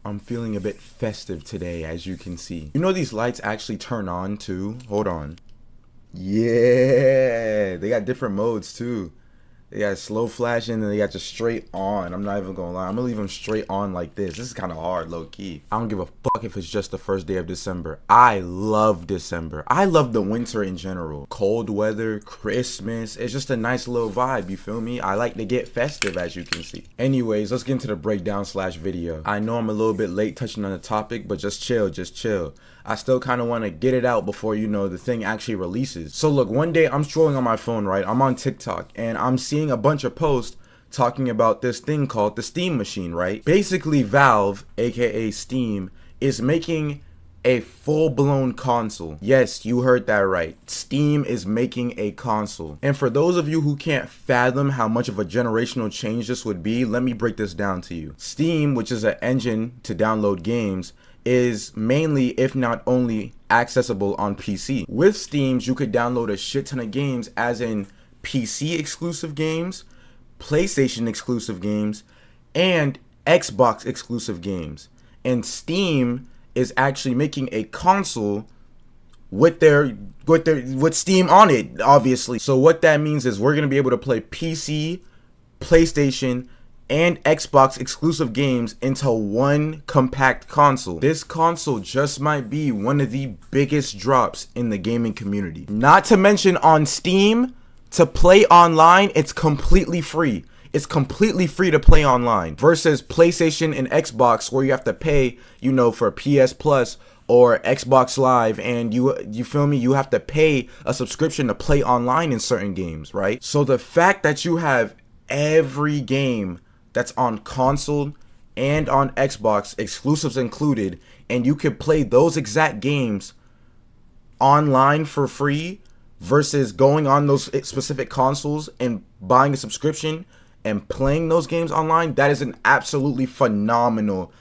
I'm feeling a bit festive today, as you can see. You know these lights actually turn on too? Hold on. Yeah, they got different modes too. They got slow flashing and they got just straight on. I'm not even gonna lie. I'm gonna leave them straight on like this. This is kind of hard, low key. I don't give a fuck if it's just the first day of December. I love December. I love the winter in general. Cold weather, Christmas. It's just a nice little vibe, you feel me? I like to get festive, as you can see. Anyways, let's get into the breakdown slash video. I know I'm a little bit late touching on the topic, but just chill, just chill. I still kind of want to get it out before, you know, the thing actually releases. So look, one day I'm strolling on my phone, right? I'm on TikTok and I'm seeing a bunch of posts talking about this thing called the Steam machine, right? Basically, Valve, aka Steam, is making a full-blown console. Yes, you heard that right. Steam is making a console. And for those of you who can't fathom how much of a generational change this would be, let me break this down to you. Steam, which is an engine to download games, is mainly, if not only, accessible on PC. With Steam, you could download a shit ton of games, as in PC exclusive games, PlayStation exclusive games, and Xbox exclusive games. And Steam is actually making a console with Steam on it, obviously. So what that means is we're gonna be able to play PC, PlayStation, and Xbox exclusive games into one compact console. This console just might be one of the biggest drops in the gaming community. Not to mention, on Steam, to play online, it's completely free. It's completely free to play online versus PlayStation and Xbox, where you have to pay, you know, for PS Plus or Xbox Live, and you feel me, you have to pay a subscription to play online in certain games, right? So the fact that you have every game that's on console and on Xbox, exclusives included, and you could play those exact games online for free versus going on those specific consoles and buying a subscription and playing those games online, that is an absolutely phenomenal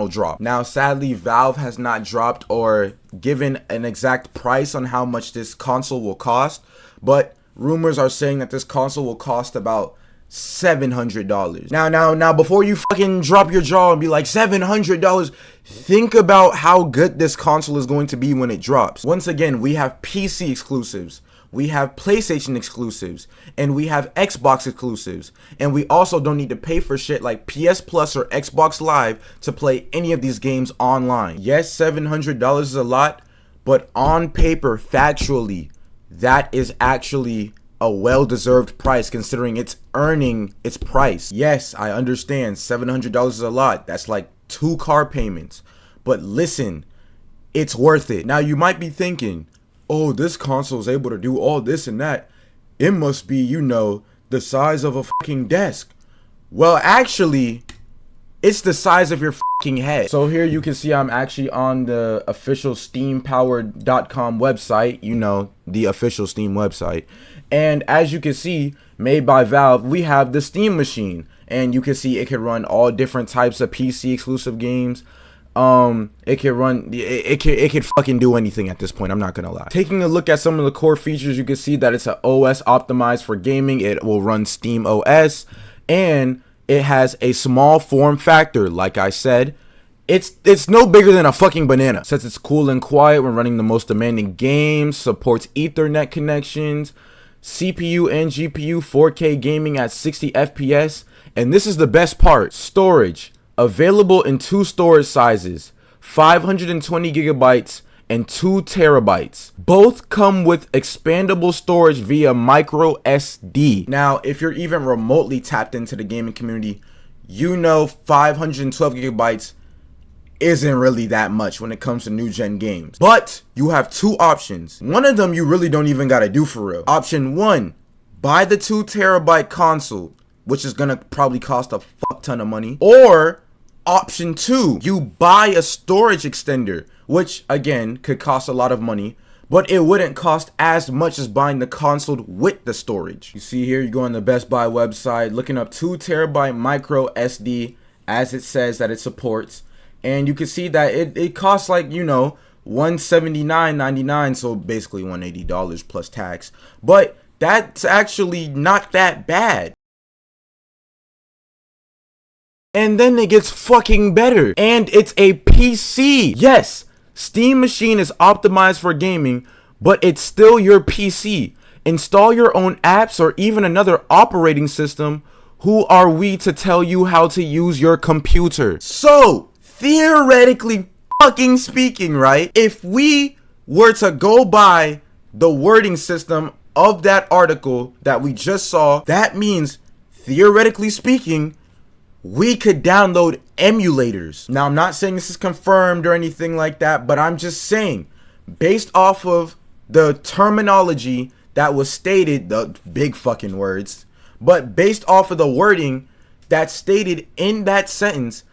drop. Now, sadly, Valve has not dropped or given an exact price on how much this console will cost, but rumors are saying that this console will cost about $700. Now, before you fucking drop your jaw and be like, $700, think about how good this console is going to be when it drops. Once again, we have PC exclusives, we have PlayStation exclusives, and we have Xbox exclusives. And we also don't need to pay for shit like PS Plus or Xbox Live to play any of these games online. Yes, $700 is a lot, but on paper, factually, that is actually a well-deserved price, considering it's earning its price. Yes, I understand $700 is a lot. That's like 2 car payments. But listen, it's worth it. Now, you might be thinking, oh, this console is able to do all this and that. It must be, you know, the size of a fucking desk. Well, actually, it's the size of your fucking head. So here you can see I'm actually on the official steampowered.com website, you know, the official Steam website. And as you can see, made by Valve, we have the Steam machine. And you can see it can run all different types of PC exclusive games. It could fucking do anything at this point, I'm not gonna lie. Taking a look at some of the core features, you can see that it's an OS optimized for gaming. It will run Steam OS, and it has a small form factor. Like I said, it's no bigger than a fucking banana. Since it's cool and quiet when running the most demanding games, supports Ethernet connections, CPU and GPU 4K gaming at 60 FPS, and this is the best part, storage. Available in 2 storage sizes, 520 gigabytes and 2 terabytes. Both come with expandable storage via micro SD. Now, if you're even remotely tapped into the gaming community, you know 512 gigabytes isn't really that much when it comes to new gen games. But you have 2 options. One of them you really don't even gotta do for real. Option 1, buy the 2 terabyte console, which is gonna probably cost a fuck ton of money. Or option 2, you buy a storage extender, which again could cost a lot of money, but it wouldn't cost as much as buying the console with the storage. You see here, you go on the Best Buy website, looking up 2 terabyte micro SD, as it says that it supports, and you can see that it costs like, you know, $179.99, so basically $180 plus tax, but that's actually not that bad. And then it gets fucking better. And it's a PC. Yes, Steam Machine is optimized for gaming, but it's still your PC. Install your own apps or even another operating system. Who are we to tell you how to use your computer? So, theoretically fucking speaking, right? If we were to go by the wording system of that article that we just saw, that means, theoretically speaking, we could download emulators. Now, I'm not saying this is confirmed or anything like that, but I'm just saying, based off of the terminology that was stated, the big fucking words, but based off of the wording that's stated in that sentence,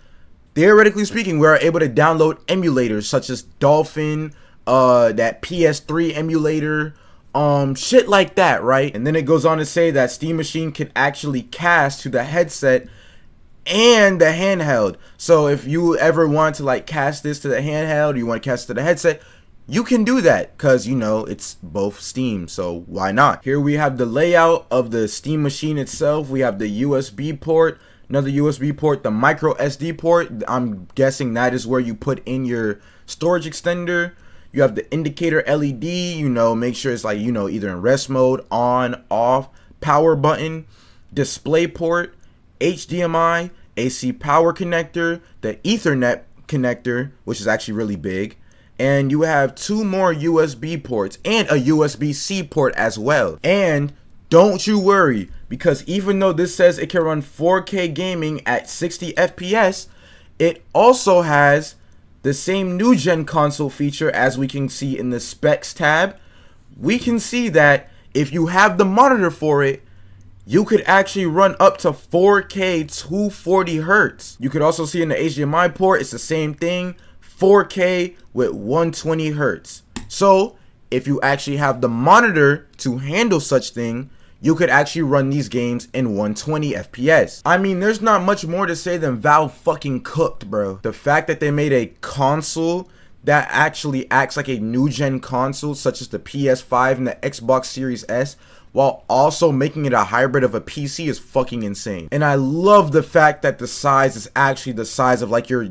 theoretically speaking, we are able to download emulators such as Dolphin, that PS3 emulator, shit like that, right? And then it goes on to say that Steam Machine can actually cast to the headset and the handheld. So if you ever want to like cast this to the handheld, or you want to cast it to the headset, you can do that because, you know, it's both Steam, so why not? Here we have the layout of the Steam Machine itself. We have the USB port, another USB port, the micro SD port. I'm guessing that is where you put in your storage extender. You have the indicator LED, you know, make sure it's like, you know, either in rest mode, on, off, power button, display port, HDMI, AC power connector, the Ethernet connector, which is actually really big. And you have 2 more USB ports and a USB-C port as well. And don't you worry, because even though this says it can run 4K gaming at 60 FPS, it also has the same new gen console feature as we can see in the specs tab. We can see that if you have the monitor for it, you could actually run up to 4K 240 Hertz. You could also see in the HDMI port, it's the same thing. 4K with 120 Hertz. So if you actually have the monitor to handle such thing, you could actually run these games in 120 FPS. I mean, there's not much more to say than Valve fucking cooked, bro. The fact that they made a console that actually acts like a new gen console, such as the PS5 and the Xbox Series S, while also making it a hybrid of a PC is fucking insane. And I love the fact that the size is actually the size of literally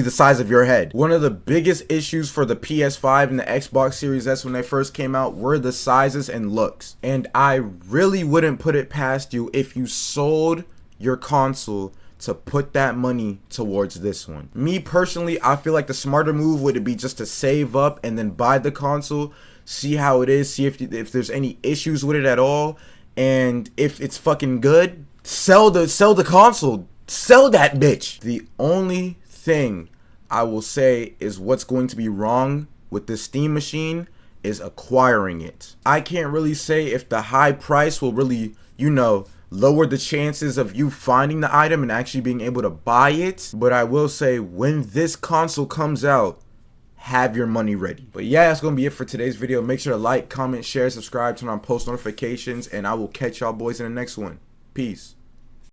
the size of your head. One of the biggest issues for the PS5 and the Xbox Series S when they first came out were the sizes and looks. And I really wouldn't put it past you if you sold your console to put that money towards this one. Me personally, I feel like the smarter move would be just to save up and then buy the console, see how it is, see if there's any issues with it at all, and if it's fucking good, sell the console, sell that bitch. The only thing I will say is what's going to be wrong with this Steam Machine is acquiring it. I can't really say if the high price will really, you know, lower the chances of you finding the item and actually being able to buy it, but I will say when this console comes out, have your money ready. But yeah, that's gonna be it for today's video. Make sure to like, comment, share, subscribe, turn on post notifications, and I will catch y'all boys in the next one. Peace.